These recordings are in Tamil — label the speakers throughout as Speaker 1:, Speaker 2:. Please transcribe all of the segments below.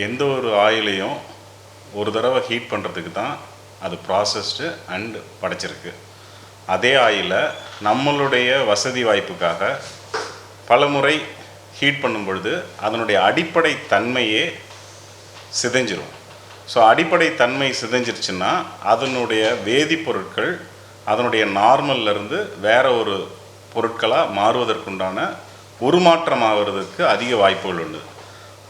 Speaker 1: எந்த ஒரு ஆயிலையும் ஒரு தடவை ஹீட் பண்ணுறதுக்கு தான் அது ப்ராசஸ்டு அண்ட் படைச்சிருக்கு. அதே ஆயிலை நம்மளுடைய வசதி வாய்ப்புக்காக பல முறை ஹீட் பண்ணும் பொழுது அதனுடைய அடிப்படை தன்மையே சிதைஞ்சிரும். ஸோ அடிப்படை தன்மை சிதைஞ்சிருச்சுன்னா அதனுடைய வேதிப்பொருட்கள் அதனுடைய நார்மல்லேருந்து வேற ஒரு பொருட்களாக மாறுவதற்குண்டான உருமாற்றம் ஆகிறதுக்கு அதிக வாய்ப்புகள் உண்டு.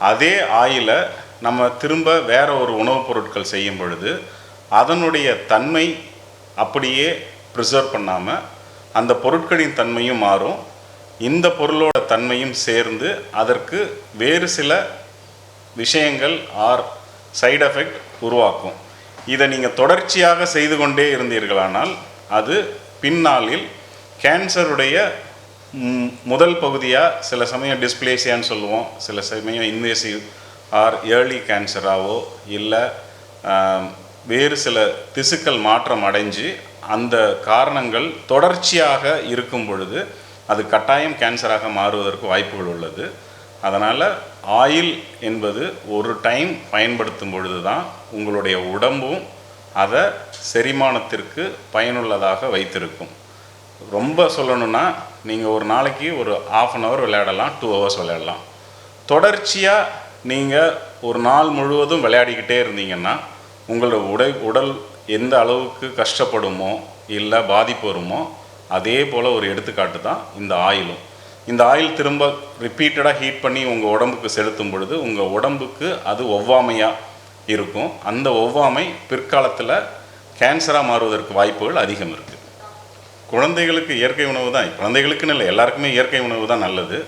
Speaker 1: அதே ஆயிலை நம்ம திரும்ப வேற ஒரு உணவுப் பொருட்கள் செய்யும் பொழுது அதனுடைய தன்மை அப்படியே ப்ரிசர்வ் பண்ணாமல் அந்த பொருட்களின் தன்மையும் மாறும், இந்த பொருளோட தன்மையும் சேர்ந்து அதற்கு வேறு சில விஷயங்கள் ஆர் சைடு எஃபெக்ட் உருவாக்கும். இதை நீங்கள் தொடர்ச்சியாக செய்து கொண்டே இருந்தீர்களானால் அது பின்னாளில் கேன்சருடைய முதல் பகுதியாக சில சமயம் டிஸ்பிளேசியான்னு சொல்லுவோம், சில சமயம் இன்வேசிவ் ஆர் ஏர்லி கேன்சராகவோ இல்லை வேறு சில திசுக்கள் மாற்றம் அடைஞ்சு அந்த காரணங்கள் தொடர்ச்சியாக இருக்கும் பொழுது அது கட்டாயம் கேன்சராக மாறுவதற்கு வாய்ப்புகள் உள்ளது. அதனால் ஆயில் என்பது ஒரு டைம் பயன்படுத்தும் பொழுது தான் உங்களுடைய உடம்பும் அதை செரிமானத்திற்கு பயனுள்ளதாக வைத்திருக்கும். ரொம்ப சொல்லணுன்னா நீங்கள் ஒரு நாளைக்கு ஒரு 1/2 hour விளையாடலாம், 2 hours விளையாடலாம். தொடர்ச்சியாக நீங்கள் ஒரு நாள் முழுவதும் விளையாடிக்கிட்டே இருந்தீங்கன்னா உங்களோட உடல் எந்த அளவுக்கு கஷ்டப்படுமோ இல்லை பாதிப்பு வருமோ அதே போல் ஒரு எடுத்துக்காட்டு தான் இந்த ஆயிலும். இந்த ஆயில் திரும்ப ரிப்பீட்டடாக ஹீட் பண்ணி உங்கள் உடம்புக்கு செலுத்தும் பொழுது உங்கள் உடம்புக்கு அது ஒவ்வாமையாக இருக்கும். அந்த ஒவ்வாமை பிற்காலத்தில் கேன்சராக மாறுவதற்கு வாய்ப்புகள் அதிகம் இருக்குது. குழந்தைகளுக்கு இயற்கை உணவு தான், குழந்தைகளுக்குன்னு இல்லை எல்லாருக்குமே இயற்கை உணவு தான் நல்லது.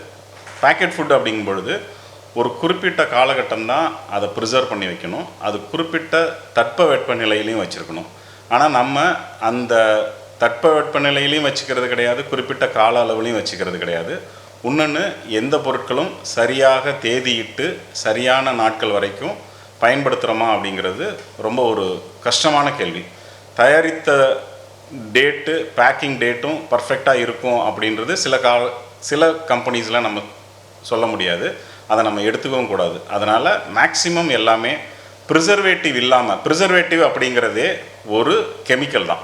Speaker 1: பேக்கெட் ஃபுட் அப்படிங்கும் பொழுது ஒரு குறிப்பிட்ட காலகட்டம் தான் அதை ப்ரிசர்வ் பண்ணி வைக்கணும், அது குறிப்பிட்ட தட்பவெட்ப நிலையிலையும் வச்சுருக்கணும். ஆனால் நம்ம அந்த தட்பவெட்ப நிலையிலையும் வச்சுக்கிறது கிடையாது, குறிப்பிட்ட கால அளவுலையும் வச்சுக்கிறது கிடையாது. இன்னொன்று, எந்த பொருட்களும் சரியாக தேதியிட்டு சரியான நாட்கள் வரைக்கும் பயன்படுத்துகிறோமா அப்படிங்கிறது ரொம்ப ஒரு கஷ்டமான கேள்வி. தயாரித்த டேட்டு பேக்கிங் டேட்டும் பர்ஃபெக்டாக இருக்கும் அப்படின்றது சில கம்பெனிஸில் நம்ம சொல்ல முடியாது, அதை நம்ம எடுத்துக்கவும் கூடாது. அதனால் மேக்ஸிமம் எல்லாமே ப்ரிசர்வேட்டிவ் இல்லாமல், ப்ரிசர்வேட்டிவ் அப்படிங்கிறதே ஒரு கெமிக்கல் தான்.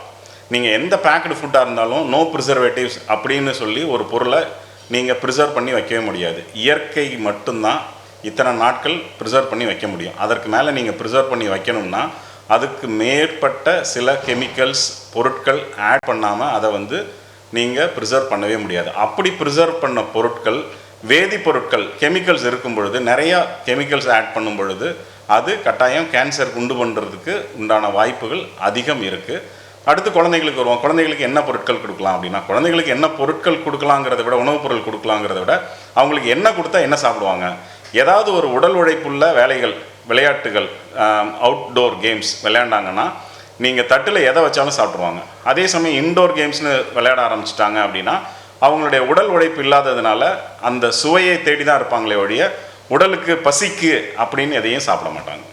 Speaker 1: நீங்கள் எந்த பேக்கடு ஃபுட்டாக இருந்தாலும் நோ ப்ரிசர்வேட்டிவ்ஸ் அப்படின்னு சொல்லி ஒரு பொருளை நீங்கள் ப்ரிசர்வ் பண்ணி வைக்கவே முடியாது. இயற்கை மட்டும்தான் இத்தனை நாட்கள் ப்ரிசர்வ் பண்ணி வைக்க முடியும். அதற்கு மேலே நீங்கள் ப்ரிசர்வ் பண்ணி வைக்கணும்னா அதுக்கு மேற்பட்ட சில கெமிக்கல்ஸ் பொருட்கள் ஆட் பண்ணாமல் அதை நீங்கள் ப்ரிசர்வ் பண்ணவே முடியாது. அப்படி ப்ரிசர்வ் பண்ண பொருட்கள் வேதிப்பொருட்கள் கெமிக்கல்ஸ் இருக்கும் பொழுது, நிறையா கெமிக்கல்ஸ் ஆட் பண்ணும் பொழுது அது கட்டாயம் கேன்சர் உண்டு பண்ணுறதுக்கு உண்டான வாய்ப்புகள் அதிகம் இருக்குது. அடுத்து குழந்தைகளுக்கு வருவோம். குழந்தைகளுக்கு என்ன பொருட்கள் கொடுக்கலாம் அப்படின்னா, குழந்தைகளுக்கு என்ன பொருட்கள் கொடுக்கலாங்கிறத விட, உணவுப் பொருள் கொடுக்கலாங்கிறத விட அவங்களுக்கு என்ன கொடுத்தா என்ன சாப்பிடுவாங்க. ஏதாவது ஒரு உடல் உழைப்புள்ள வேலைகள், விளையாட்டுகள், அவுட்டோர் கேம்ஸ் விளையாண்டாங்கன்னா நீங்கள் தட்டில் எதை வச்சாலும் சாப்பிட்ருவாங்க. அதே சமயம் இன்டோர் கேம்ஸ்னு விளையாட ஆரம்பிச்சிட்டாங்க அப்படின்னா அவங்களுடைய உடல் உழைப்பு இல்லாததுனால அந்த சுவையை தேடி தான் இருப்பாங்களே ஒழிய உடலுக்கு பசிக்கு அப்படின்னு எதையும் சாப்பிட மாட்டாங்க.